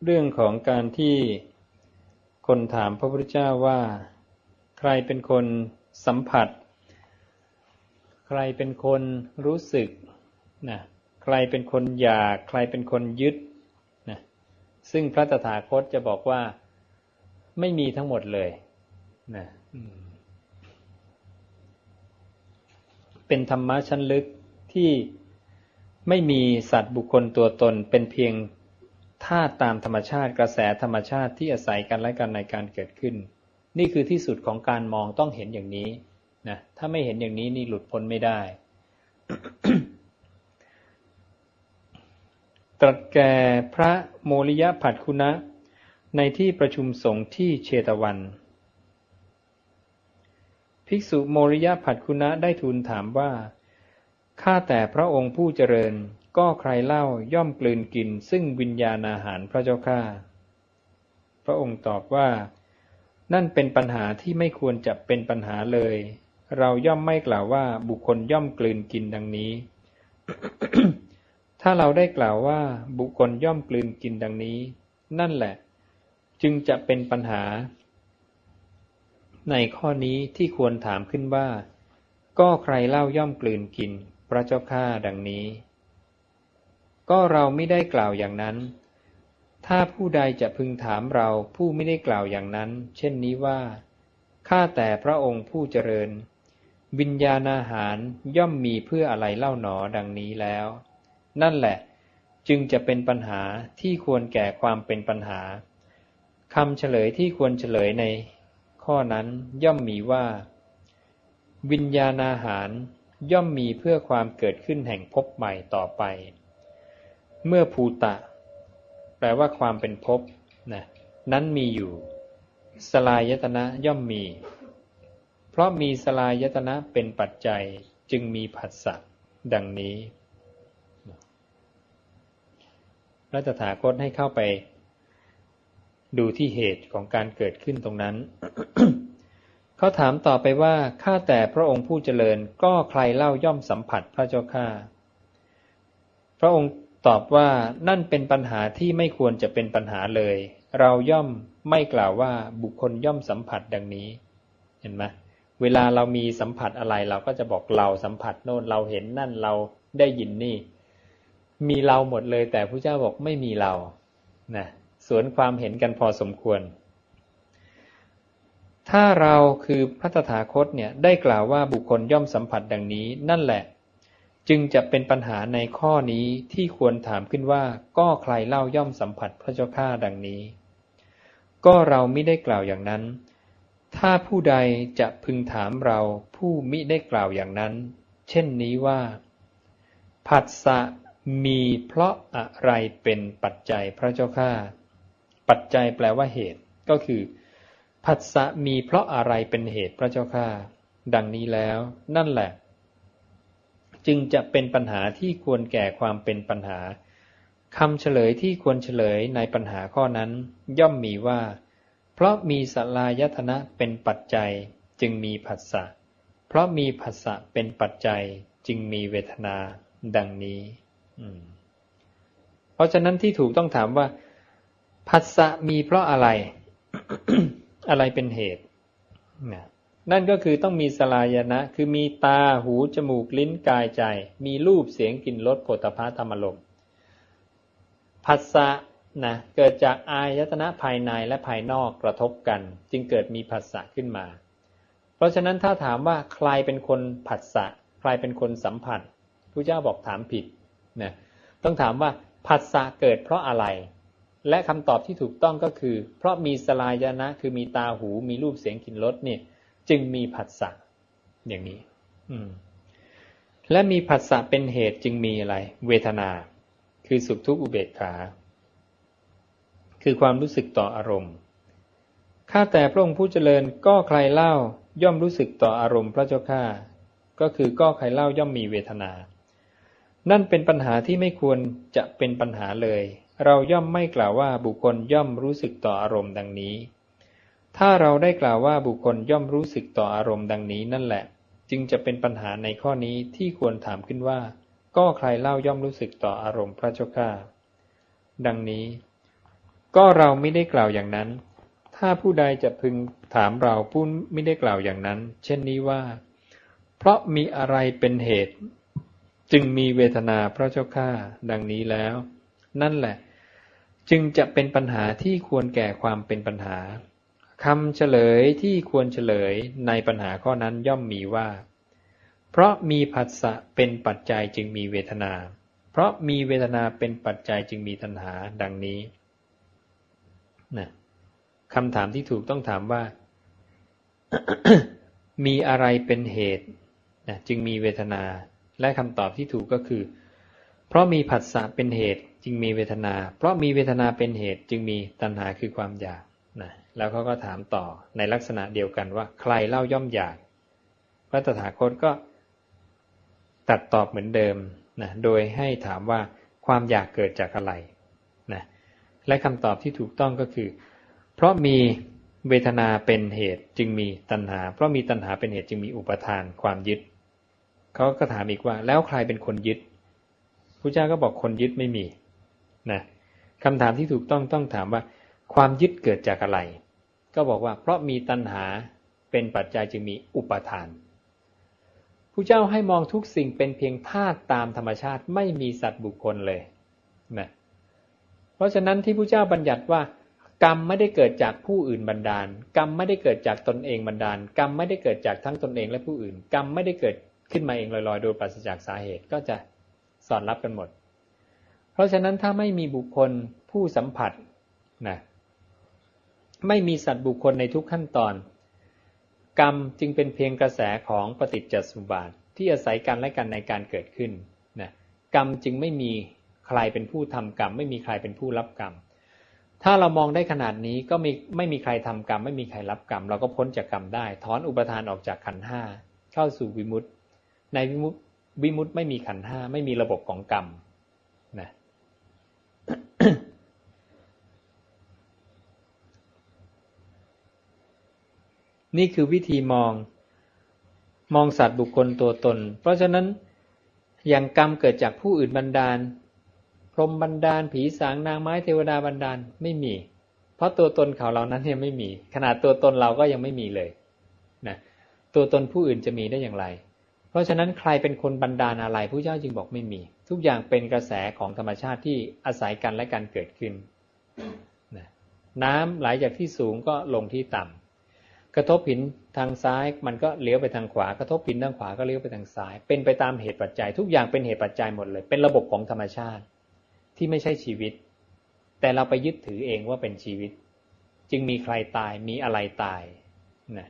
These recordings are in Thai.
เรื่องของการที่คนถามพระพุทธเจ้าว่าใครเป็นคนสัมผัสใครเป็นคนรู้สึกนะใครเป็นคนอยากใครเป็นคนยึดนะซึ่งพระตถาคตจะบอกว่าไม่มีทั้งหมดเลยนะเป็นธรรมะชั้นลึกที่ไม่มีสัตว์บุคคลตัวตนเป็นเพียงธาตุตามธรรมชาติกระแสธรรมชาติที่อาศัยกันและกันในการเกิดขึ้นนี่คือที่สุดของการมองต้องเห็นอย่างนี้นะถ้าไม่เห็นอย่างนี้นี่หลุดพ้นไม่ได้ ตรัสแก่พระโมริยภัทคุนะในที่ประชุมสงฆ์ที่เชตวันภิกษุโมริยภัทคุนะได้ทูลถามว่าข้าแต่พระองค์ผู้เจริญก็ใครเล่าย่อมกลืนกินซึ่งวิญญาณอาหารพระเจ้าข้าพระองค์ตอบว่านั่นเป็นปัญหาที่ไม่ควรจะเป็นปัญหาเลยเราย่อมไม่กล่าวว่าบุคคลย่อมกลืนกินดังนี้ ถ้าเราได้กล่าวว่าบุคคลย่อมกลืนกินดังนี้นั่นแหละจึงจะเป็นปัญหาในข้อนี้ที่ควรถามขึ้นว่าก็ใครเล่าย่อมกลืนกินพระเจ้าข้าดังนี้ก็เราไม่ได้กล่าวอย่างนั้นถ้าผู้ใดจะพึงถามเราผู้ไม่ได้กล่าวอย่างนั้นเช่นนี้ว่าข้าแต่พระองค์ผู้เจริญวิญญาณอาหารย่อมมีเพื่ออะไรเล่าหนอดังนี้แล้วนั่นแหละจึงจะเป็นปัญหาที่ควรแก่ความเป็นปัญหาคำเฉลยที่ควรเฉลยในข้อนั้นย่อมมีว่าวิญญาณอาหารย่อมมีเพื่อความเกิดขึ้นแห่งภพใหม่ต่อไปเมื่อภูตะแปลว่าความเป็นภพนะนั้นมีอยู่สลายตนะย่อมมีเพราะมีสลายตนะเป็นปัจจัยจึงมีผัสสะดังนี้พระตถาคตให้เข้าไปดูที่เหตุของการเกิดขึ้นตรงนั้น เขาถามต่อไปว่าข้าแต่พระองค์ผู้เจริญก็ใครเล่าย่อมสัมผัสพระเจ้าข้าพระองค์ตอบว่านั่นเป็นปัญหาที่ไม่ควรจะเป็นปัญหาเลยเราย่อมไม่กล่าวว่าบุคคลย่อมสัมผัสดังนี้เห็นไหมเวลาเรามีสัมผัสอะไรเราก็จะบอกเราสัมผัสโน่นเราเห็นนั่นเราได้ยินนี่มีเราหมดเลยแต่พระเจ้าบอกไม่มีเรานะสวนความเห็นกันพอสมควรถ้าเราคือพระตถาคตเนี่ยได้กล่าวว่าบุคคลย่อมสัมผัสดังนี้นั่นแหละจึงจะเป็นปัญหาในข้อนี้ที่ควรถามขึ้นว่าก็ใครเล่าย่อมสัมผัสพระเจ้าข้าดังนี้ก็เรามิได้กล่าวอย่างนั้นถ้าผู้ใดจะพึงถามเราผู้มิได้กล่าวอย่างนั้นเช่นนี้ว่าผัสสะมีเพราะอะไรเป็นปัจจัยพระเจ้าข้าปัจจัยแปลว่าเหตุก็คือผัสสะมีเพราะอะไรเป็นเหตุพระเจ้าข้าดังนี้แล้วนั่นแหละจึงจะเป็นปัญหาที่ควรแก่ความเป็นปัญหาคำเฉลยที่ควรเฉลยในปัญหาข้อนั้นย่อมมีว่าเพราะมีสลายตนะเป็นปัจจัยจึงมีผัสสะเพราะมีผัสสะเป็นปัจจัยจึงมีเวทนาดังนี้เพราะฉะนั้นที่ถูกต้องถามว่าผัสสะมีเพราะอะไร อะไรเป็นเหตุนั่นก็คือต้องมีสลายนะคือมีตาหูจมูกลิ้นกายใจมีรูปเสียงกลิ่นรสโผฏฐัพพะธรรมารมณ์ผัสสะนะเกิดจากอายตนะภายในและภายนอกกระทบกันจึงเกิดมีผัสสะขึ้นมาเพราะฉะนั้นถ้าถามว่าใครเป็นคนผัสสะใครเป็นคนสัมผัสพระเจ้าบอกถามผิดนะต้องถามว่าผัสสะเกิดเพราะอะไรและคำตอบที่ถูกต้องก็คือเพราะมีสลายนะคือมีตาหูมีรูปเสียงกลิ่นรสเนี่ยจึงมีผัสสะอย่างนี้และมีผัสสะเป็นเหตุจึงมีอะไรเวทนาคือสุขทุกข์อุเบกขาคือความรู้สึกต่ออารมณ์ข้าแต่พระองค์ผู้เจริญก็ใครเล่าย่อมรู้สึกต่ออารมณ์พระเจ้าข้าก็คือก็ใครเล่าย่อมมีเวทนานั่นเป็นปัญหาที่ไม่ควรจะเป็นปัญหาเลยเราย่อมไม่กล่าวว่าบุคคลย่อมรู้สึกต่ออารมณ์ดังนี้ถ้าเราได้กล่าวว่าบุคคลย่อมรู้สึกต่ออารมณ์ดังนี้นั่นแหละจึงจะเป็นปัญหาในข้อนี้ที่ควรถามขึ้นว่าก็ใครเล่าย่อมรู้สึกต่ออารมณ์พระเจ้าข้าดังนี้ ก็เราไม่ได้กล่าวอย่างนั้นถ้าผู้ใดจะพึงถามเราผู้ไม่ได้กล่าวอย่างนั้นเช่นนี้ว่าเพราะมีอะไรเป็นเหตุจึงมีเวทนาพระเจ้าข้าดังนี้แล้วนั่นแหละจึงจะเป็นปัญหาที่ควรแก่ความเป็นปัญหาคำเฉลยที่ควรเฉลยในปัญหาข้อนั้นย่อมมีว่าเพราะมีผัสสะเป็นปัจจัยจึงมีเวทนาเพราะมีเวทนาเป็นปัจจัยจึงมีตัณหาดังนี้นะคำถามที่ถูกต้องถามว่า มีอะไรเป็นเหตุนะจึงมีเวทนาและคำตอบที่ถูกก็คือเพราะมีผัสสะเป็นเหตุจึงมีเวทนาเพราะมีเวทนาเป็นเหตุจึงมีตัณหาคือความอยากนะแล้วเขาก็ถามต่อในลักษณะเดียวกันว่าใครเล่าย่อมอยากพระตถาคตก็ตัดตอบเหมือนเดิมนะโดยให้ถามว่าความอยากเกิดจากอะไรนะและคำตอบที่ถูกต้องก็คือเพราะมีเวทนาเป็นเหตุจึงมีตัณหาเพราะมีตัณหาเป็นเหตุจึงมีอุปทานความยึดเขาก็ถามอีกว่าแล้วใครเป็นคนยึดพระเจ้าก็บอกคนยึดไม่มีนะคำถามที่ถูกต้องต้องถามว่าความยึดเกิดจากอะไรก็บอกว่าเพราะมีตัณหาเป็นปัจจัยจึงมีอุปทานพระเจ้าให้มองทุกสิ่งเป็นเพียงธาตุตามธรรมชาติไม่มีสัตว์บุคคลเลยนะเพราะฉะนั้นที่พระเจ้าบัญญัติว่ากรรมไม่ได้เกิดจากผู้อื่นบันดาลกรรมไม่ได้เกิดจากตนเองบันดาลกรรมไม่ได้เกิดจากทั้งตนเองและผู้อื่นกรรมไม่ได้เกิดขึ้นมาเองลอยๆโดยปราศจากสาเหตุก็จะสอดรับกันหมดเพราะฉะนั้นถ้าไม่มีบุคคลผู้สัมผัสนะไม่มีสัตว์บุคคลในทุกขั้นตอนกรรมจึงเป็นเพียงกระแสของปฏิจจสมุปบาทที่อาศัยกันและกันในการเกิดขึ้นนะกรรมจึงไม่มีใครเป็นผู้ทำกรรมไม่มีใครเป็นผู้รับกรรมถ้าเรามองได้ขนาดนี้ก็ไม่มีใครทำกรรมไม่มีใครรับกรรมเราก็พ้นจากกรรมได้ถอนอุปทานออกจากขันธ์ห้าเข้าสู่วิมุตติในวิมุตติไม่มีขันธ์ห้าไม่มีระบบของกรรมนะ นี่คือวิธีมองสัตว์บุคคลตัวตนเพราะฉะนั้นอย่างกรรมเกิดจากผู้อื่นบันดาลพรหมบันดาลผีสางนางไม้เทวดาบันดาลไม่มีเพราะตัวตนเขาเหล่านั้นยังไม่มีขนาดตัวตนเราก็ยังไม่มีเลยนะตัวตนผู้อื่นจะมีได้อย่างไรเพราะฉะนั้นใครเป็นคนบันดาลอะไรพระเจ้าจึงบอกไม่มีทุกอย่างเป็นกระแสของธรรมชาติที่อาศัยกันและกันเกิดขึ้นนะน้ำไหลจากที่สูงก็ลงที่ต่ำกระทบหินทางซ้ายมันก็เลี้ยวไปทางขวากระทบหินทางขวาก็เลี้ยวไปทางซ้ายเป็นไปตามเหตุปัจจัยทุกอย่างเป็นเหตุปัจจัยหมดเลยเป็นระบบของธรรมชาติที่ไม่ใช่ชีวิตแต่เราไปยึดถือเองว่าเป็นชีวิตจึงมีใครตายมีอะไรตายนะ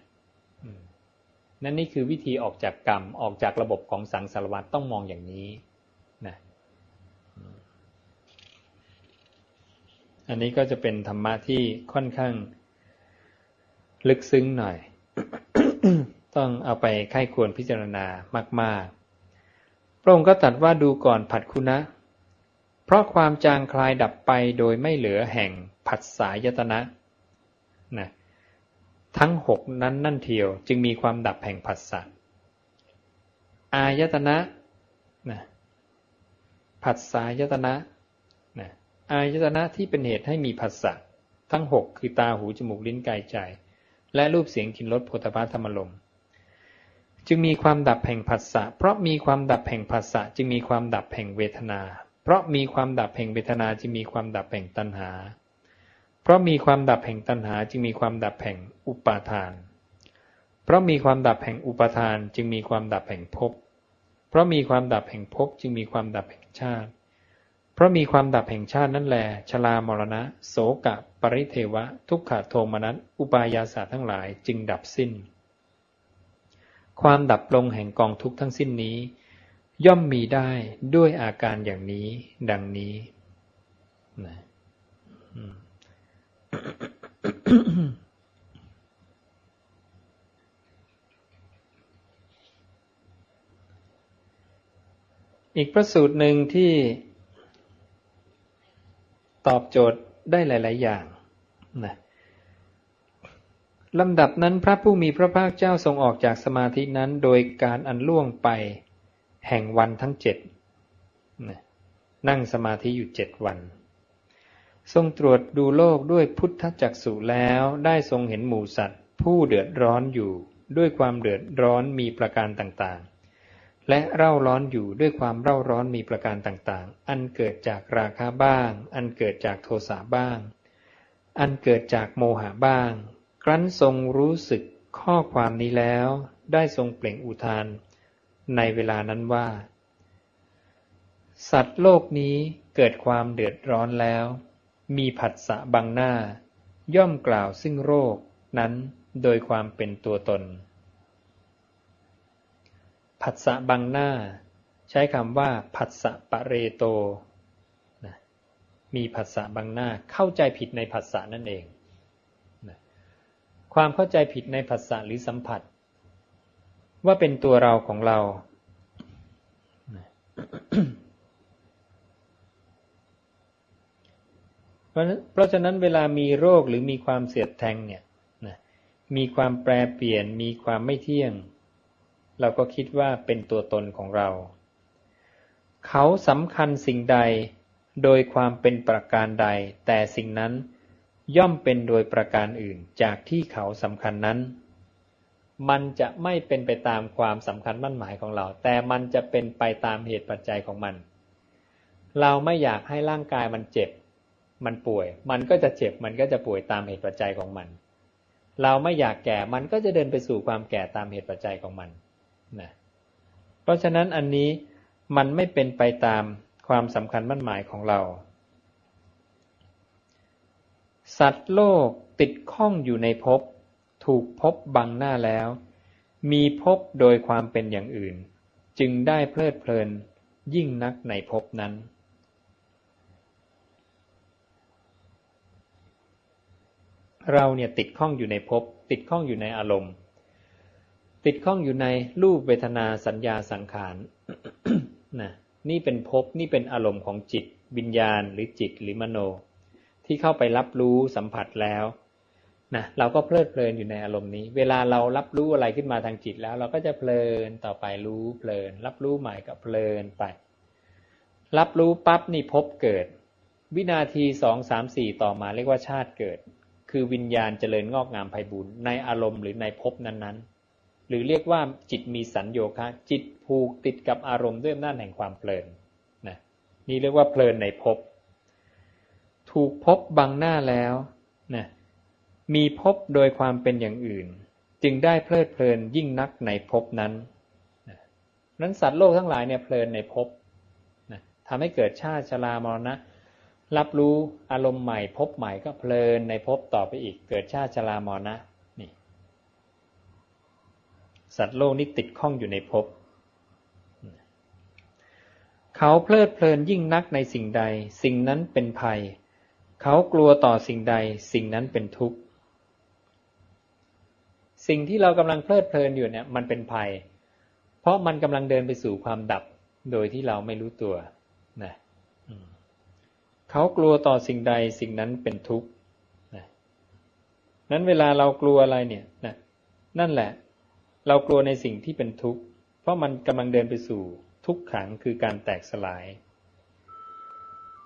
นั่นนี่คือวิธีออกจากกรรมออกจากระบบของสังสารวัฏต้องมองอย่างนี้นะอันนี้ก็จะเป็นธรรมะที่ค่อนข้างลึกซึ้งหน่อย ต้องเอาไปไข้ควรพิจารณามากๆพระองค์ก็ตรัสว่าดูก่อนผัสคุนะเพราะความจางคลายดับไปโดยไม่เหลือแห่งผัสสายตนะนะทั้งหกนั้นนั่นเทียวจึงมีความดับแห่งผัสสะอายตนะนะผัสสายตนะนะอายตนะที่เป็นเหตุให้มีผัสสะทั้งหกคือตาหูจมูกลิ้นกายใจและรูปเสียงกลิ่นรสโผฏฐัพพะธรรมารมณ์จึงมีความดับแห่งผัสสะเพราะมีความดับแห่งผัสสะจึงมีความดับแห่งเวทนาเพราะมีความดับแห่งเวทนาจึงมีความดับแห่งตัณหาเพราะมีความดับแห่งตัณหาจึงมีความดับแห่งอุปาทานเพราะมีความดับแห่งอุปาทานจึงมีความดับแห่งภพเพราะมีความดับแห่งภพจึงมีความดับแห่งชาติเพราะมีความดับแห่งชาตินั่นแลชรามรณะโสกะปริเทวะทุกขโทมนัสอุปายาสาทั้งหลายจึงดับสิ้นความดับลงแห่งกองทุกข์ทั้งสิ้นนี้ย่อมมีได้ด้วยอาการอย่างนี้ดังนี้นะอีกพระสูตรหนึ่งที่ตอบโจทย์ได้หลายๆอย่างนะลำดับนั้นพระผู้มีพระภาคเจ้าทรงออกจากสมาธินั้นโดยการอันล่วงไปแห่งวันทั้ง7นั่งสมาธิอยู่7 วัน ทรงตรวจดูโลกด้วยพุทธจักษุแล้วได้ทรงเห็นหมู่สัตว์ผู้เดือดร้อนอยู่ด้วยความเดือดร้อนมีประการต่างๆและเร่าร้อนอยู่ด้วยความเร่าร้อนมีประการต่างๆอันเกิดจากราคะบ้างอันเกิดจากโทสะบ้างอันเกิดจากโมหะบ้างครั้นทรงรู้สึกข้อความนี้แล้วได้ทรงเปล่งอุทานในเวลานั้นว่าสัตว์โลกนี้เกิดความเดือดร้อนแล้วมีผัสสะบังหน้าย่อมกล่าวซึ่งโรคนั้นโดยความเป็นตัวตนผัสสะบังหน้าใช้คำว่าผัสสะปะเรโตนะมีผัสสะบังหน้าเข้าใจผิดในผัสสะนั่นเองนะความเข้าใจผิดในผัสสะหรือสัมผัสว่าเป็นตัวเราของเรานะเพราะฉะนั้นเวลามีโรคหรือมีความเสียดแทงเนี่ยนะมีความแปรเปลี่ยนมีความไม่เที่ยงเราก็คิดว่าเป็นตัวตนของเราเขาสำคัญสิ่งใดโดยความเป็นประการใดแต่สิ่งนั้นย่อมเป็นโดยประการอื่นจากที่เขาสำคัญนั้นมันจะไม่เป็นไปตามความสำคัญมั่นหมายของเราแต่มันจะเป็นไปตามเหตุปัจจัยของมันเราไม่อยากให้ร่างกายมันเจ็บมันป่วยมันก็จะเจ็บมันก็จะป่วยตามเหตุปัจจัยของมันเราไม่อยากแก่มันก็จะเดินไปสู่ความแก่ตามเหตุปัจจัยของมันนะเพราะฉะนั้นอันนี้มันไม่เป็นไปตามความสำคัญมั่นหมายของเราสัตว์โลกติดข้องอยู่ในภพถูกภพบังหน้าแล้วมีภพโดยความเป็นอย่างอื่นจึงได้เพลิดเพลินยิ่งนักในภพนั้นเราเนี่ยติดข้องอยู่ในภพติดข้องอยู่ในอารมณ์ติดข้องอยู่ในรูปเวทนาสัญญาสังขาร นะนี่เป็นภพนี่เป็นอารมณ์ของจิตวิญญาณหรือจิตหรือมโนที่เข้าไปรับรู้สัมผัสแล้วนะเราก็เพลิดเพลินอยู่ในอารมณ์นี้เวลาเรารับรู้อะไรขึ้นมาทางจิตแล้วเราก็จะเพลินต่อไปรู้เพลินรับรู้ใหม่ก็เพลินไปรับรู้ปั๊บนี่ภพเกิดวินาที2 3 4ต่อมาเรียกว่าชาติเกิดคือวิญญาณเจริญงอกงามไพบูลย์ในอารมณ์หรือในภพนั้นๆหรือเรียกว่าจิตมีสัญโยคะจิตผูกติดกับอารมณ์ด้วยอำนาจแห่งความเพลินนะนี่เรียกว่าเพลินในภพถูกภพบังหน้าแล้วนะมีภพโดยความเป็นอย่างอื่นจึงได้เพลิดเพลินยิ่งนักในภพนั้นนั้นสัตว์โลกทั้งหลายเนี่ยเพลินในภพนะทำให้เกิดชาติชรามรณะรับรู้อารมณ์ใหม่ภพใหม่ก็เพลินในภพต่อไปอีกเกิดชาติชรามรณะนี่สัตว์โลกนี้ติดข้องอยู่ในภพเขาเพลิดเพลินยิ่งนักในสิ่งใดสิ่งนั้นเป็นภัยเขากลัวต่อสิ่งใดสิ่งนั้นเป็นทุกข์สิ่งที่เรากำลังเพลิดเพลินอยู่เนี่ยมันเป็นภัยเพราะมันกำลังเดินไปสู่ความดับโดยที่เราไม่รู้ตัวนะเขากลัวต่อสิ่งใดสิ่งนั้นเป็นทุกข์นั้นเวลาเรากลัวอะไรเนี่ยนั่นแหละเรากลัวในสิ่งที่เป็นทุกข์เพราะมันกำลังเดินไปสู่ทุกขังคือการแตกสลาย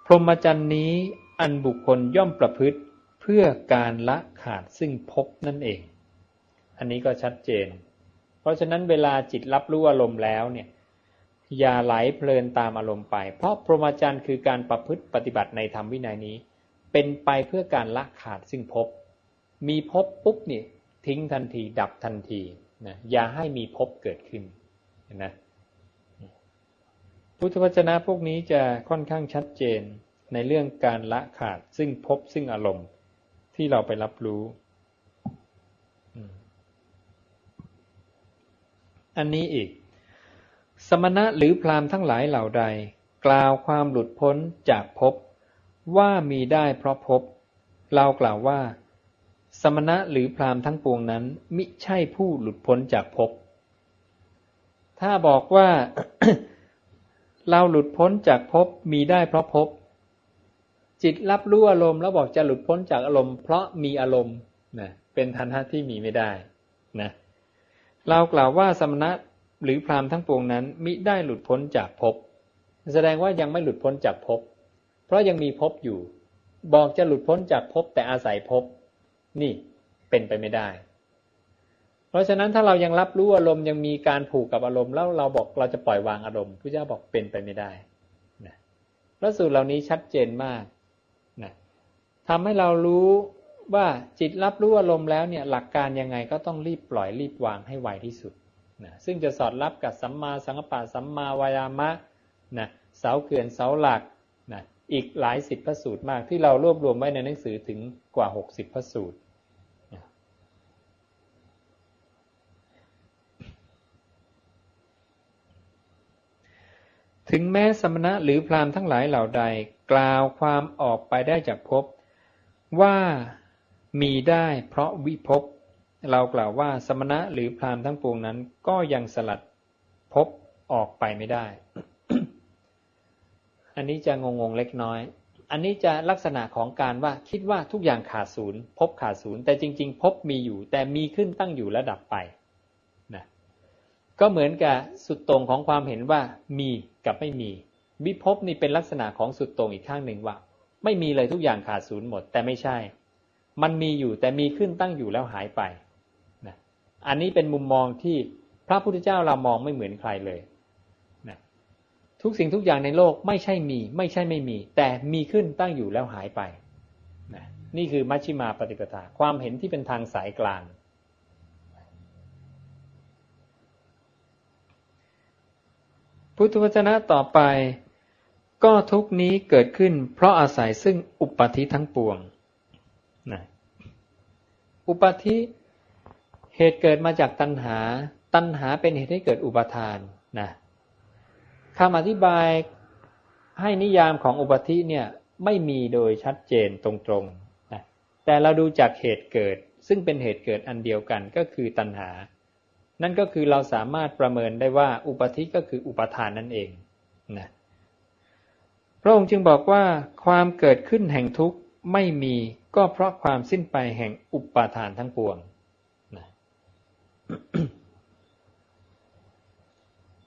พรหมจรรย์นี้อันบุคคลย่อมประพฤติเพื่อการละขาดซึ่งภพนั่นเองอันนี้ก็ชัดเจนเพราะฉะนั้นเวลาจิตรับรู้อารมณ์แล้วเนี่ยอย่าไหลเพลินตามอารมณ์ไปเพราะพรหมจรรย์คือการประพฤติปฏิบัติในธรรมวินัยนี้เป็นไปเพื่อการละขาดซึ่งภพมีภพปุ๊บนี่ทิ้งทันทีดับทันทีนะอย่าให้มีภพเกิดขึ้นนะพุทธวจนะพวกนี้จะค่อนข้างชัดเจนในเรื่องการละขาดซึ่งภพซึ่งอารมณ์ที่เราไปรับรู้อันนี้อีกสมณะหรือพราหมณ์ทั้งหลายเหล่าใดกล่าวความหลุดพ้นจากภพว่ามีได้เพราะภพเรากล่าวว่าสมณะหรือพราหมณ์ทั้งปวงนั้นมิใช่ผู้หลุดพ้นจากภพถ้าบอกว่า เราหลุดพ้นจากภพมีได้เพราะภพจิตรับรู้อารมณ์แล้วบอกจะหลุดพ้นจากอารมณ์เพราะมีอารมณ์นะเป็นทัณฑ์ที่มีไม่ได้นะเรากล่าวว่าสมณะหรือพราหมณ์ทั้งปวงนั้นมิได้หลุดพ้นจากภพแสดงว่ายังไม่หลุดพ้นจากภพเพราะยังมีภพอยู่ บอกจะหลุดพ้นจากภพแต่อาศัยภพนี่เป็นไปไม่ได้เพราะฉะนั้นถ้าเรายังรับรู้อารมณ์ยังมีการผูกกับอารมณ์แล้วเราบอกเราจะปล่อยวางอารมณ์พระเจ้าบอกเป็นไปไม่ได้นะพระสูตรเหล่านี้ชัดเจนมากนะทำให้เรารู้ว่าจิตรับรู้อารมณ์แล้วเนี่ยหลักการยังไงก็ต้องรีบปล่อยรีบวางให้ไวที่สุดนะซึ่งจะสอดรับกับสัมมาสังกัปปะสัมมาวายามะนะเสาเขื่อนเสาหลักนะอีกหลายสิบพระสูตรมากที่เรารวบรวมไว้ในหนังสือถึงกว่า60พระสูตรถึงแม้สมณะหรือพราหมณ์ทั้งหลายเหล่าใดกล่าวความออกไปได้จากภพว่ามีได้เพราะวิภพเรากล่าวว่าสมณะหรือพราหมณ์ทั้งปวงนั้นก็ยังสลัดภพออกไปไม่ได้ อันนี้จะงงๆเล็กน้อยอันนี้จะลักษณะของการว่าคิดว่าทุกอย่างขาดศูนย์ภพขาดศูนย์แต่จริงๆภพมีอยู่แต่มีขึ้นตั้งอยู่และดับไปนะก็เหมือนกับสุดโต่งของความเห็นว่ามีกับไม่มีวิภพนี่เป็นลักษณะของสุดโต่งอีกข้างหนึ่งว่าไม่มีเลยทุกอย่างขาดศูนย์หมดแต่ไม่ใช่มันมีอยู่แต่มีขึ้นตั้งอยู่แล้วหายไปนะอันนี้เป็นมุมมองที่พระพุทธเจ้าเรามองไม่เหมือนใครเลยนะทุกสิ่งทุกอย่างในโลกไม่ใช่มีไม่ใช่ไม่มีแต่มีขึ้นตั้งอยู่แล้วหายไปนะนี่คือมัชฌิมาปฏิปทาความเห็นที่เป็นทางสายกลางพุทธวจนะต่อไปก็ทุกนี้เกิดขึ้นเพราะอาศัยซึ่งอุปาทิทั้งปวงนะอุปาทิเหตุเกิดมาจากตัณหาตัณหาเป็นเหตุให้เกิดอุปาทานนะคำอธิบายให้นิยามของอุปาทิเนี่ยไม่มีโดยชัดเจนตรงๆนะแต่เราดูจากเหตุเกิดซึ่งเป็นเหตุเกิดอันเดียวกันก็คือตัณหานั่นก็คือเราสามารถประเมินได้ว่าอุปาทิก็คืออุปาทานนั่นเองนะพระองค์จึงบอกว่าความเกิดขึ้นแห่งทุกข์ไม่มีก็เพราะความสิ้นไปแห่งอุปาทานทั้งปวงนะ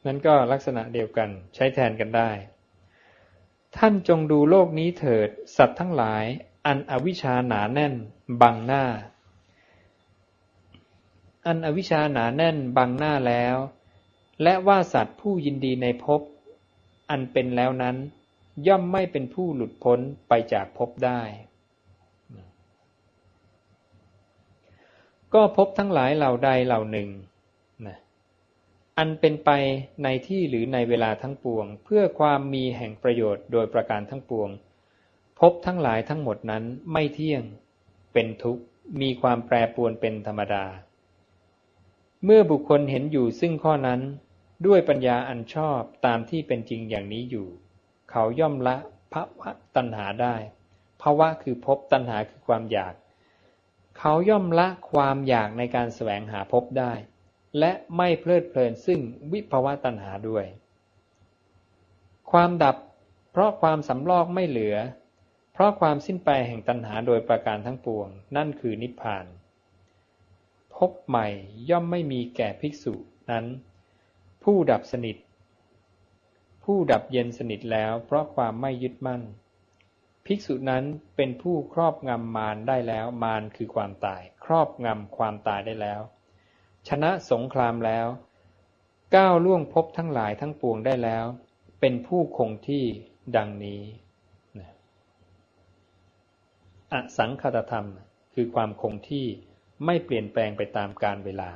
นั้นก็ลักษณะเดียวกันใช้แทนกันได้ท่านจงดูโลกนี้เถิดสัตว์ทั้งหลายอันอวิชชาหนาแน่นบังหน้าอันอวิชชาหนาแน่นบังหน้าแล้วและว่าสัตว์ผู้ยินดีในภพอันเป็นแล้วนั้นย่อมไม่เป็นผู้หลุดพ้นไปจากภพได้ก็ภพทั้งหลายเหล่าใดเหล่าหนึ่งนะอันเป็นไปในที่หรือในเวลาทั้งปวงเพื่อความมีแห่งประโยชน์โดยประการทั้งปวงภพทั้งหลายทั้งหมดนั้นไม่เที่ยงเป็นทุกข์มีความแปรปรวนเป็นธรรมดาเมื่อบุคคลเห็นอยู่ซึ่งข้อนั้นด้วยปัญญาอันชอบตามที่เป็นจริงอย่างนี้อยู่เขาย่อมละภวะตัณหาได้ภวะคือภพตัณหาคือความอยากเขาย่อมละความอยากในการแสวงหาภพได้และไม่เพลิดเพลินซึ่งวิภวะตัณหาด้วยความดับเพราะความสำรอกไม่เหลือเพราะความสิ้นไปแห่งตัณหาโดยประการทั้งปวงนั่นคือนิพพานภพใหม่ย่อมไม่มีแก่ภิกษุนั้นผู้ดับสนิทผู้ดับเย็นสนิทแล้วเพราะความไม่ยึดมั่นภิกษุนั้นเป็นผู้ครอบงำมารได้แล้วมารคือความตายครอบงำความตายได้แล้วชนะสงครามแล้วก้าวล่วงภพทั้งหลายทั้งปวงได้แล้วเป็นผู้คงที่ดังนี้อสังคตธรรมคือความคงที่ไม่เปลี่ยนแปลงไปตามกาลเวลา